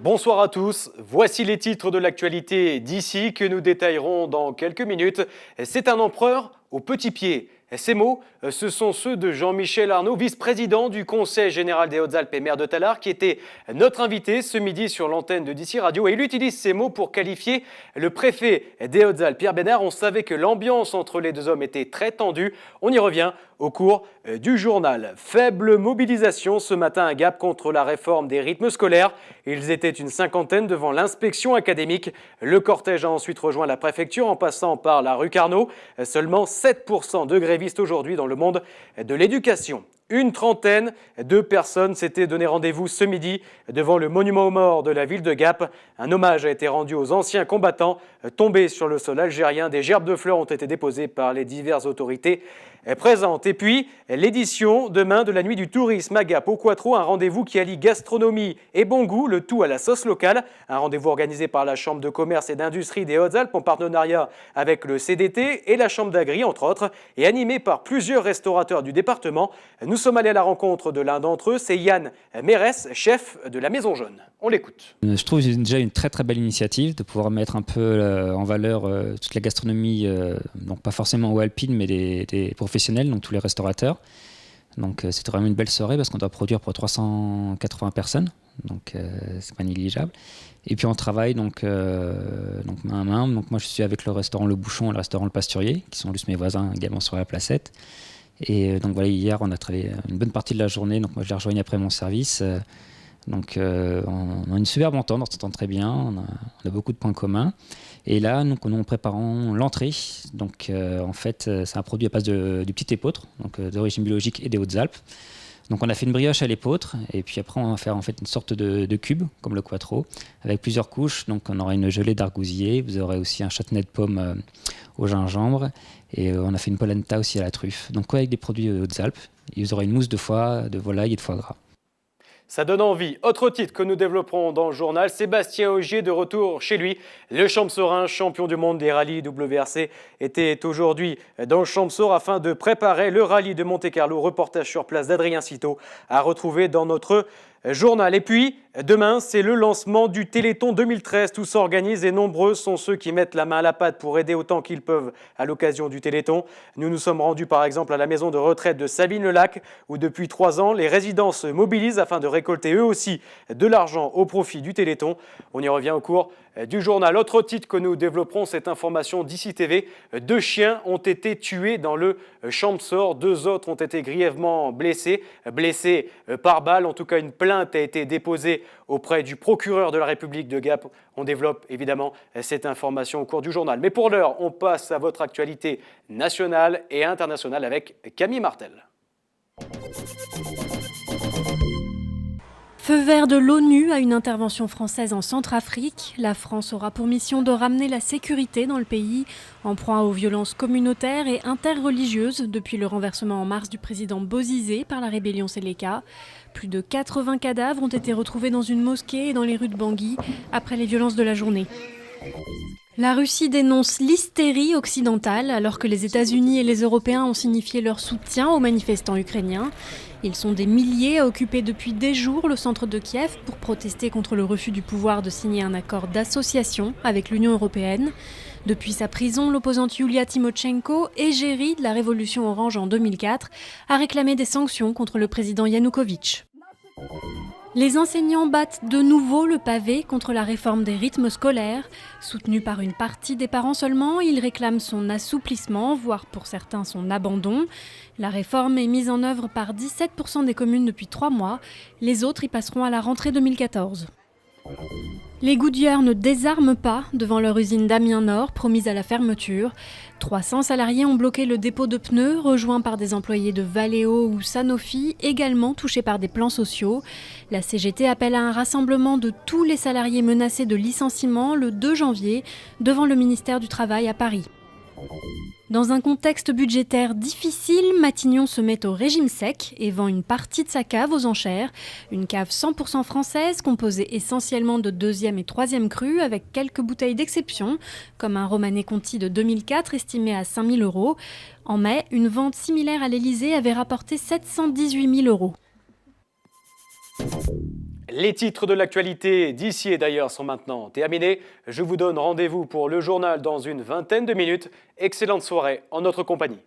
Bonsoir à tous, voici les titres de l'actualité d'ici que nous détaillerons dans quelques minutes. C'est un empereur au petit pied. Ces mots, ce sont ceux de Jean-Michel Arnaud, vice-président du Conseil général des Hautes-Alpes et maire de Tallard, qui était notre invité ce midi sur l'antenne de DC Radio. Et il utilise ces mots pour qualifier le préfet des Hautes-Alpes, Pierre Bénard. On savait que l'ambiance entre les deux hommes était très tendue. On y revient au cours du journal. Faible mobilisation ce matin à Gap contre la réforme des rythmes scolaires. Ils étaient une cinquantaine devant l'inspection académique. Le cortège a ensuite rejoint la préfecture en passant par la rue Carnot. Seulement 7% de grévistes aujourd'hui dans le monde de l'éducation. Une trentaine de personnes s'étaient donné rendez-vous ce midi devant le monument aux morts de la ville de Gap. Un hommage a été rendu aux anciens combattants tombés sur le sol algérien. Des gerbes de fleurs ont été déposées par les diverses autorités présentes. Et puis, l'édition demain de la nuit du tourisme à Gap au Quattro, un rendez-vous qui allie gastronomie et bon goût, le tout à la sauce locale. Un rendez-vous organisé par la Chambre de commerce et d'industrie des Hautes-Alpes en partenariat avec le CDT et la Chambre d'Agri, entre autres, et animé par plusieurs restaurateurs du département. Nous sommes allés à la rencontre de l'un d'entre eux, c'est Yann Mérès, chef de la Maison Jaune. On l'écoute. Je trouve que c'est déjà une très très belle initiative de pouvoir mettre un peu en valeur toute la gastronomie, donc pas forcément aux alpines, mais des professionnels, donc tous les restaurateurs. Donc c'était vraiment une belle soirée parce qu'on doit produire pour 380 personnes, donc c'est pas négligeable. Et puis on travaille donc main à main. Donc moi je suis avec le restaurant Le Bouchon et le restaurant Le Pasturier, qui sont juste mes voisins également sur la placette. Et donc voilà, hier on a travaillé une bonne partie de la journée, donc moi je les rejoigne après mon service. Donc on a une superbe entente, on s'entend très bien, on a beaucoup de points communs. Et là, nous préparons l'entrée. Donc en fait, c'est un produit à base du petit épeautre, donc d'origine biologique et des Hautes-Alpes. Donc on a fait une brioche à l'épeautre, et puis après on va faire en fait une sorte de cube, comme le Quattro, avec plusieurs couches. Donc on aura une gelée d'argousier, vous aurez aussi un châtenay de pomme au gingembre, et on a fait une polenta aussi à la truffe. Donc avec des produits Hautes-Alpes, et vous aurez une mousse de foie, de volaille et de foie gras. Ça donne envie. Autre titre que nous développerons dans le journal, Sébastien Ogier de retour chez lui. Le Champsaurain, champion du monde des rallyes WRC, était aujourd'hui dans le Champsaur afin de préparer le rallye de Monte-Carlo. Reportage sur place d'Adrien Citeau à retrouver dans notre journal. Et puis, demain, c'est le lancement du Téléthon 2013. Tout s'organise et nombreux sont ceux qui mettent la main à la pâte pour aider autant qu'ils peuvent à l'occasion du Téléthon. Nous nous sommes rendus par exemple à la maison de retraite de Sabine-le-Lac où depuis 3 ans, les résidents se mobilisent afin de récolter eux aussi de l'argent au profit du Téléthon. On y revient au cours du journal. Autre titre que nous développerons, cette information d'ici TV. 2 chiens ont été tués dans le Champsaur. 2 autres ont été grièvement blessés par balle. En tout cas, une plainte a été déposée auprès du procureur de la République de Gap. On développe évidemment cette information au cours du journal. Mais pour l'heure, on passe à votre actualité nationale et internationale avec Camille Martel. Feu vert de l'ONU à une intervention française en Centrafrique. La France aura pour mission de ramener la sécurité dans le pays, en proie aux violences communautaires et interreligieuses depuis le renversement en mars du président Bozizé par la rébellion Séléka. Plus de 80 cadavres ont été retrouvés dans une mosquée et dans les rues de Bangui après les violences de la journée. La Russie dénonce l'hystérie occidentale alors que les États-Unis et les Européens ont signifié leur soutien aux manifestants ukrainiens. Ils sont des milliers à occuper depuis des jours le centre de Kiev pour protester contre le refus du pouvoir de signer un accord d'association avec l'Union européenne. Depuis sa prison, l'opposante Yulia Tymoshenko, égérie de la révolution orange en 2004, a réclamé des sanctions contre le président Yanukovych. Les enseignants battent de nouveau le pavé contre la réforme des rythmes scolaires. Soutenus par une partie des parents seulement, ils réclament son assouplissement, voire pour certains son abandon. La réforme est mise en œuvre par 17% des communes depuis 3 mois. Les autres y passeront à la rentrée 2014. Les Goodyear ne désarment pas devant leur usine d'Amiens-Nord, promise à la fermeture. 300 salariés ont bloqué le dépôt de pneus, rejoints par des employés de Valeo ou Sanofi, également touchés par des plans sociaux. La CGT appelle à un rassemblement de tous les salariés menacés de licenciement le 2 janvier devant le ministère du Travail à Paris. Dans un contexte budgétaire difficile, Matignon se met au régime sec et vend une partie de sa cave aux enchères. Une cave 100% française, composée essentiellement de 2e et 3e crus, avec quelques bouteilles d'exception, comme un Romanée Conti de 2004 estimé à 5 000 €. En mai, une vente similaire à l'Élysée avait rapporté 718 000 €. Les titres de l'actualité d'ici et d'ailleurs sont maintenant terminés. Je vous donne rendez-vous pour le journal dans une vingtaine de minutes. Excellente soirée en notre compagnie.